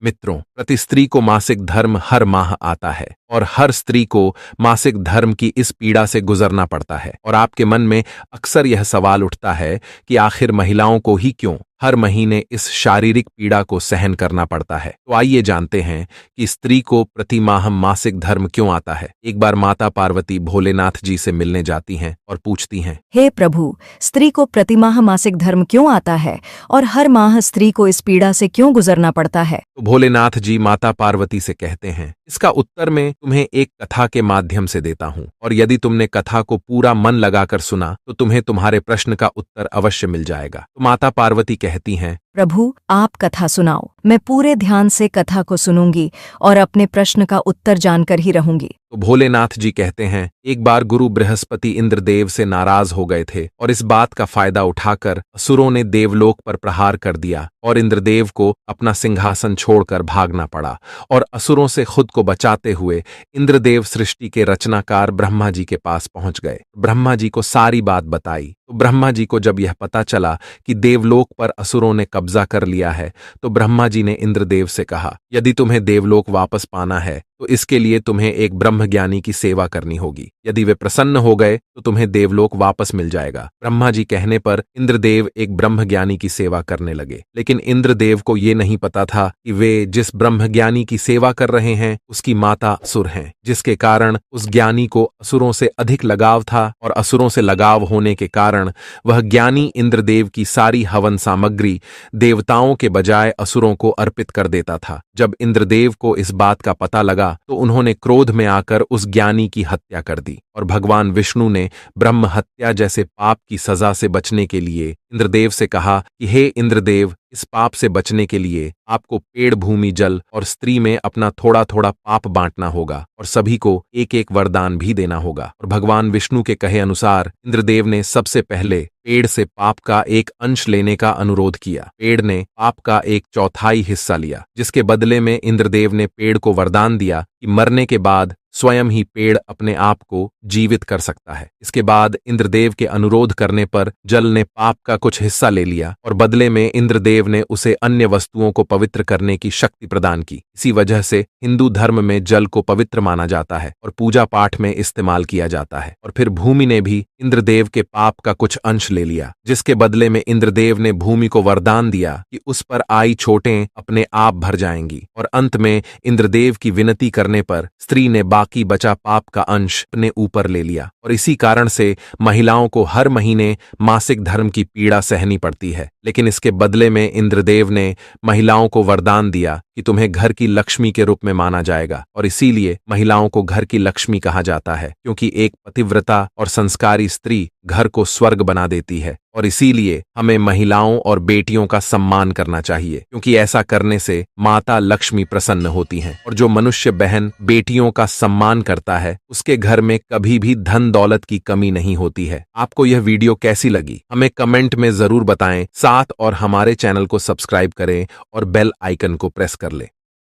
मित्रों, प्रति स्त्री को मासिक धर्म हर माह आता है और हर स्त्री को मासिक धर्म की इस पीड़ा से गुजरना पड़ता है। और आपके मन में अक्सर यह सवाल उठता है कि आखिर महिलाओं को ही क्यों हर महीने इस शारीरिक पीड़ा को सहन करना पड़ता है। तो आइए जानते हैं कि स्त्री को प्रति माह मासिक धर्म क्यों आता है। एक बार माता पार्वती भोलेनाथ जी से मिलने जाती हैं और पूछती हैं, हे प्रभु, स्त्री को प्रतिमाह मासिक धर्म क्यों आता है और हर माह स्त्री को इस पीड़ा से क्यों गुजरना पड़ता है? तो भोलेनाथ जी माता पार्वती से कहते हैं, इसका उत्तर मैं तुम्हें एक कथा के माध्यम से देता हूँ और यदि तुमने कथा को पूरा मन लगाकर सुना तो तुम्हें तुम्हारे प्रश्न का उत्तर अवश्य मिल जाएगा। तो माता पार्वती कहती हैं, प्रभु, आप कथा सुनाओ। मैं पूरे ध्यान से कथा को सुनूंगी और अपने प्रश्न का उत्तर जानकर ही रहूंगी। तो भोलेनाथ जी कहते हैं, एक बार गुरु बृहस्पति इंद्रदेव से नाराज हो गए थे और इस बात का फायदा उठाकर असुरों ने देवलोक पर प्रहार कर दिया और इंद्रदेव को अपना सिंहासन छोड़कर भागना पड़ा। और असुरों से खुद को बचाते हुए इंद्रदेव सृष्टि के रचनाकार ब्रह्मा जी के पास पहुंच गए। ब्रह्मा जी को सारी बात बताई। तो ब्रह्मा जी को जब यह पता चला कि देवलोक पर असुरों ने कब्जा कर लिया है तो ब्रह्मा जी ने इंद्रदेव से कहा, यदि तुम्हें देवलोक वापस पाना है तो इसके लिए तुम्हें एक ब्रह्मज्ञानी की सेवा करनी होगी। यदि वे प्रसन्न हो गए तो तुम्हें देवलोक वापस मिल जाएगा। ब्रह्मा जी कहने पर इंद्रदेव एक ब्रह्मज्ञानी की सेवा करने लगे, लेकिन इंद्रदेव को ये नहीं पता था कि वे जिस ब्रह्मज्ञानी की सेवा कर रहे हैं उसकी माता असुर हैं, जिसके कारण उस ज्ञानी को असुरों से अधिक लगाव था और असुरों से लगाव होने के कारण वह ज्ञानी इंद्रदेव की सारी हवन सामग्री देवताओं के बजाय असुरों को अर्पित कर देता था। जब इंद्रदेव को इस बात का पता लगा तो उन्होंने क्रोध में आकर उस ज्ञानी की हत्या कर दी और भगवान विष्णु ने ब्रह्म हत्या जैसे पाप की सजा से बचने के लिए इंद्रदेव से कहा कि हे इंद्रदेव, इस पाप से बचने के लिए आपको पेड़, भूमि, जल और स्त्री में अपना थोड़ा थोड़ा पाप बांटना होगा और सभी को एक एक वरदान भी देना होगा। और भगवान विष्णु के कहे अनुसार इंद्रदेव ने सबसे पहले पेड़ से पाप का एक अंश लेने का अनुरोध किया। पेड़ ने पाप का एक चौथाई हिस्सा लिया, जिसके बदले में इंद्रदेव ने पेड़ को वरदान दिया कि मरने के बाद स्वयं ही पेड़ अपने आप को जीवित कर सकता है। इसके बाद इंद्रदेव के अनुरोध करने पर जल ने पाप का कुछ हिस्सा ले लिया और बदले में इंद्रदेव ने उसे अन्य वस्तुओं को पवित्र करने की शक्ति प्रदान की। इसी वजह से हिंदू धर्म में जल को पवित्र माना जाता है और पूजा पाठ में इस्तेमाल किया जाता है। और फिर भूमि ने भी इंद्रदेव के पाप का कुछ अंश ले लिया, जिसके बदले में इंद्रदेव ने भूमि को वरदान दिया कि उस पर आई चोटें अपने आप भर जाएंगी। और अंत में इंद्रदेव की विनती करने पर स्त्री ने बाकी बचा पाप का अंश अपने ऊपर ले लिया और इसी कारण से महिलाओं को हर महीने मासिक धर्म की पीड़ा सहनी पड़ती है। लेकिन इसके बदले में इंद्रदेव ने महिलाओं को वरदान दिया कि तुम्हें घर की लक्ष्मी के रूप में माना जाएगा और इसीलिए महिलाओं को घर की लक्ष्मी कहा जाता है, क्योंकि एक पतिव्रता और संस्कारी स्त्री घर को स्वर्ग बना देती है। और इसीलिए हमें महिलाओं और बेटियों का सम्मान करना चाहिए, क्योंकि ऐसा करने से माता लक्ष्मी प्रसन्न होती हैं। और जो मनुष्य बहन बेटियों का सम्मान करता है उसके घर में कभी भी धन दौलत की कमी नहीं होती है। आपको यह वीडियो कैसी लगी हमें कमेंट में जरूर बताएं, साथ और हमारे चैनल को सब्सक्राइब करें और बेल आइकन को प्रेस कर लें।